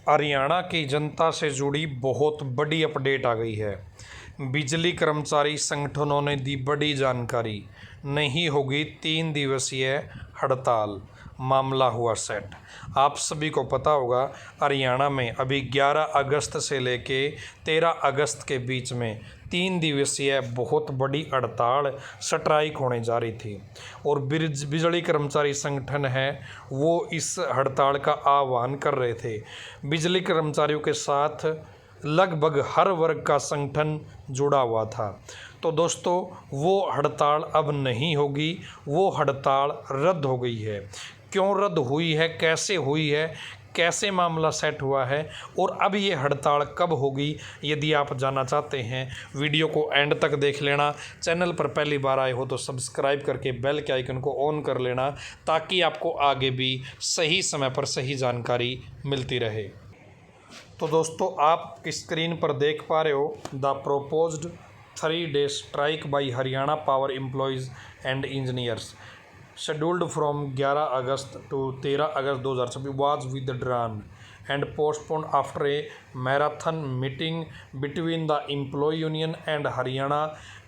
हरियाणा की जनता से जुड़ी बहुत बड़ी अपडेट आ गई है। बिजली कर्मचारी संगठनों ने दी बड़ी जानकारी। नहीं होगी 3 दिवसीय हड़ताल, मामला हुआ सेट। आप सभी को पता होगा हरियाणा में अभी 11 अगस्त से लेके 13 अगस्त के बीच में 3 दिवसीय बहुत बड़ी हड़ताल स्ट्राइक होने जा रही थी और बिजली कर्मचारी संगठन है वो इस हड़ताल का आह्वान कर रहे थे। बिजली कर्मचारियों के साथ लगभग हर वर्ग का संगठन जुड़ा हुआ था। तो दोस्तों वो हड़ताल अब नहीं होगी, वो हड़ताल रद्द हो गई है। क्यों रद्द हुई है, कैसे हुई है, कैसे मामला सेट हुआ है और अब ये हड़ताल कब होगी, यदि आप जानना चाहते हैं वीडियो को एंड तक देख लेना। चैनल पर पहली बार आए हो तो सब्सक्राइब करके बेल के आइकन को ऑन कर लेना ताकि आपको आगे भी सही समय पर सही जानकारी मिलती रहे। तो दोस्तों आप स्क्रीन पर देख पा रहे हो the proposed 3-day strike by Haryana power employees and engineers scheduled from 11 August to 13 August 2026 was withdrawn and postponed after a marathon meeting between the employee union and Haryana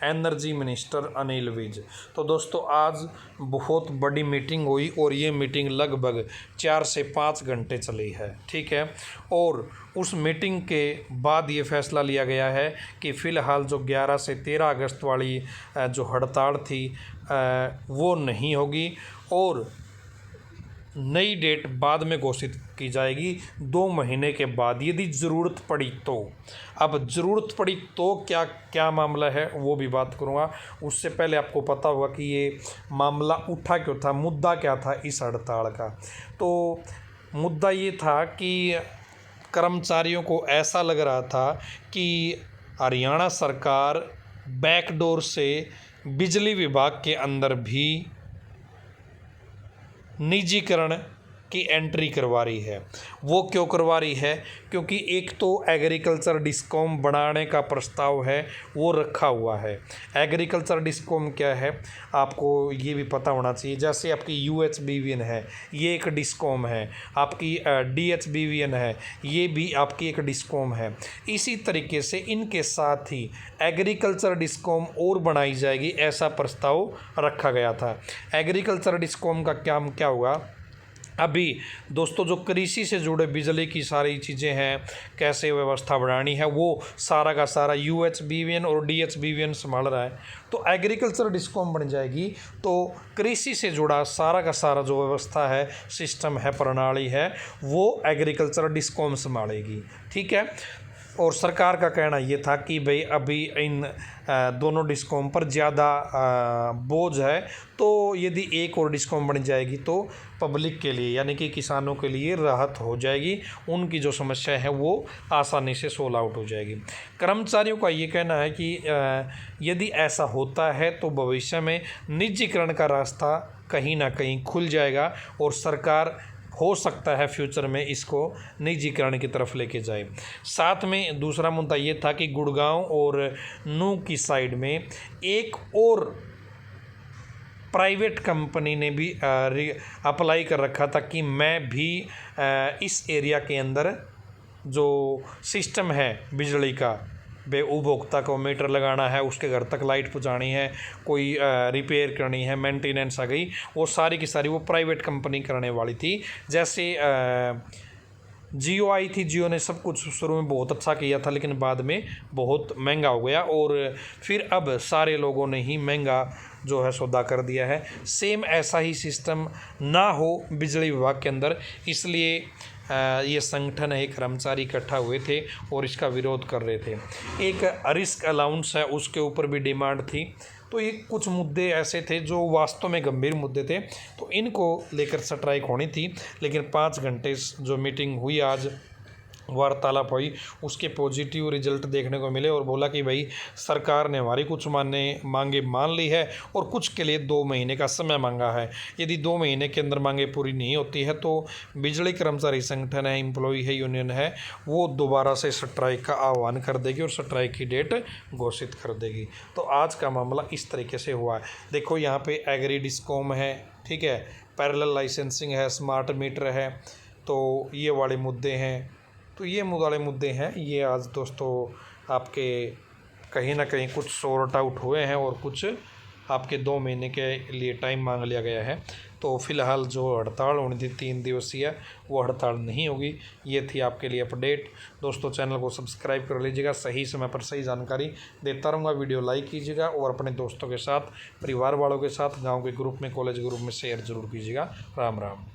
energy minister Anil Vij. तो दोस्तों आज बहुत बड़ी मीटिंग हुई और ये मीटिंग लगभग 4 से 5 घंटे चली है, ठीक है। और उस मीटिंग के बाद ये फैसला लिया गया है कि फ़िलहाल जो 11 से 13 अगस्त वाली जो हड़ताल थी वो नहीं होगी और नई डेट बाद में घोषित की जाएगी 2 महीने के बाद यदि ज़रूरत पड़ी तो। अब ज़रूरत पड़ी तो क्या क्या मामला है वो भी बात करूँगा। उससे पहले आपको पता होगा कि ये मामला उठा क्यों था, मुद्दा क्या था इस हड़ताल का। तो मुद्दा ये था कि कर्मचारियों को ऐसा लग रहा था कि हरियाणा सरकार बैकडोर से बिजली विभाग के अंदर भी निजीकरण की एंट्री करवा रही है। वो क्यों करवा रही है? क्योंकि एक तो एग्रीकल्चर डिस्कॉम बनाने का प्रस्ताव है वो रखा हुआ है। एग्रीकल्चर डिस्कॉम क्या है आपको ये भी पता होना चाहिए। जैसे आपकी UHBVN है ये एक डिस्कॉम है, आपकी DHBVN है ये भी आपकी एक डिस्कॉम है। इसी तरीके से इनके साथ ही एग्रीकल्चर डिस्कॉम और बनाई जाएगी, ऐसा प्रस्ताव रखा गया था। एग्रीकल्चर डिस्कॉम का क्या होगा? अभी दोस्तों जो कृषि से जुड़े बिजली की सारी चीज़ें हैं, कैसे व्यवस्था बढ़ानी है, वो सारा का सारा UHBVN और DHBVN संभाल रहा है। तो एग्रीकल्चर डिस्कॉम बन जाएगी तो कृषि से जुड़ा सारा का सारा जो व्यवस्था है, सिस्टम है, प्रणाली है, वो एग्रीकल्चर डिस्कॉम संभालेगी, ठीक है। और सरकार का कहना ये था कि भाई अभी इन दोनों डिस्कॉम पर ज़्यादा बोझ है, तो यदि एक और डिस्कॉम बन जाएगी तो पब्लिक के लिए यानी कि किसानों के लिए राहत हो जाएगी, उनकी जो समस्या है वो आसानी से सोल्व आउट हो जाएगी। कर्मचारियों का ये कहना है कि यदि ऐसा होता है तो भविष्य में निजीकरण का रास्ता कहीं ना कहीं खुल जाएगा और सरकार हो सकता है फ्यूचर में इसको निजीकरण की तरफ लेके जाए। साथ में दूसरा मुद्दा ये था कि गुड़गांव और नूंह की साइड में एक और प्राइवेट कंपनी ने भी अप्लाई कर रखा था कि मैं भी इस एरिया के अंदर जो सिस्टम है बिजली का, बे उपभोक्ता को मीटर लगाना है, उसके घर तक लाइट पहुंचानी है, कोई रिपेयर करनी है, मेंटेनेंस आ गई, वो सारी की सारी वो प्राइवेट कंपनी करने वाली थी। जैसे जियो आई थी, जियो ने सब कुछ शुरू में बहुत अच्छा किया था लेकिन बाद में बहुत महंगा हो गया और फिर अब सारे लोगों ने ही महंगा जो है सौदा कर दिया है। सेम ऐसा ही सिस्टम ना हो बिजली विभाग के अंदर, इसलिए ये संगठन है, कर्मचारी इकट्ठा हुए थे और इसका विरोध कर रहे थे। एक रिस्क अलाउंस है उसके ऊपर भी डिमांड थी। तो ये कुछ मुद्दे ऐसे थे जो वास्तव में गंभीर मुद्दे थे, तो इनको लेकर स्ट्राइक होनी थी। लेकिन 5 घंटे जो मीटिंग हुई आज, वार्तालाप हुई, उसके पॉजिटिव रिजल्ट देखने को मिले और बोला कि भाई सरकार ने हमारी कुछ मांगे मान ली है और कुछ के लिए 2 महीने का समय मांगा है। यदि 2 महीने के अंदर मांगे पूरी नहीं होती है तो बिजली कर्मचारी संगठन है, एम्प्लॉय है, यूनियन है, वो दोबारा से स्ट्राइक का आह्वान कर देगी और स्ट्राइक की डेट घोषित कर देगी। तो आज का मामला इस तरीके से हुआ है। देखो यहाँ पे एग्री डिस्कॉम है, ठीक है, पैरेलल लाइसेंसिंग है, स्मार्ट मीटर है, तो ये वाले मुद्दे हैं। तो ये वाले मुद्दे हैं, ये आज दोस्तों आपके कहीं ना कहीं कुछ सॉर्ट आउट हुए हैं और कुछ आपके 2 महीने के लिए टाइम मांग लिया गया है। तो फिलहाल जो हड़ताल होनी थी 3 दिवसीय, वो हड़ताल नहीं होगी। ये थी आपके लिए अपडेट। दोस्तों चैनल को सब्सक्राइब कर लीजिएगा, सही समय पर सही जानकारी देता रहूँगा। वीडियो लाइक कीजिएगा और अपने दोस्तों के साथ, परिवार वालों के साथ, गाँव के ग्रुप में, कॉलेज ग्रुप में शेयर जरूर कीजिएगा। राम राम।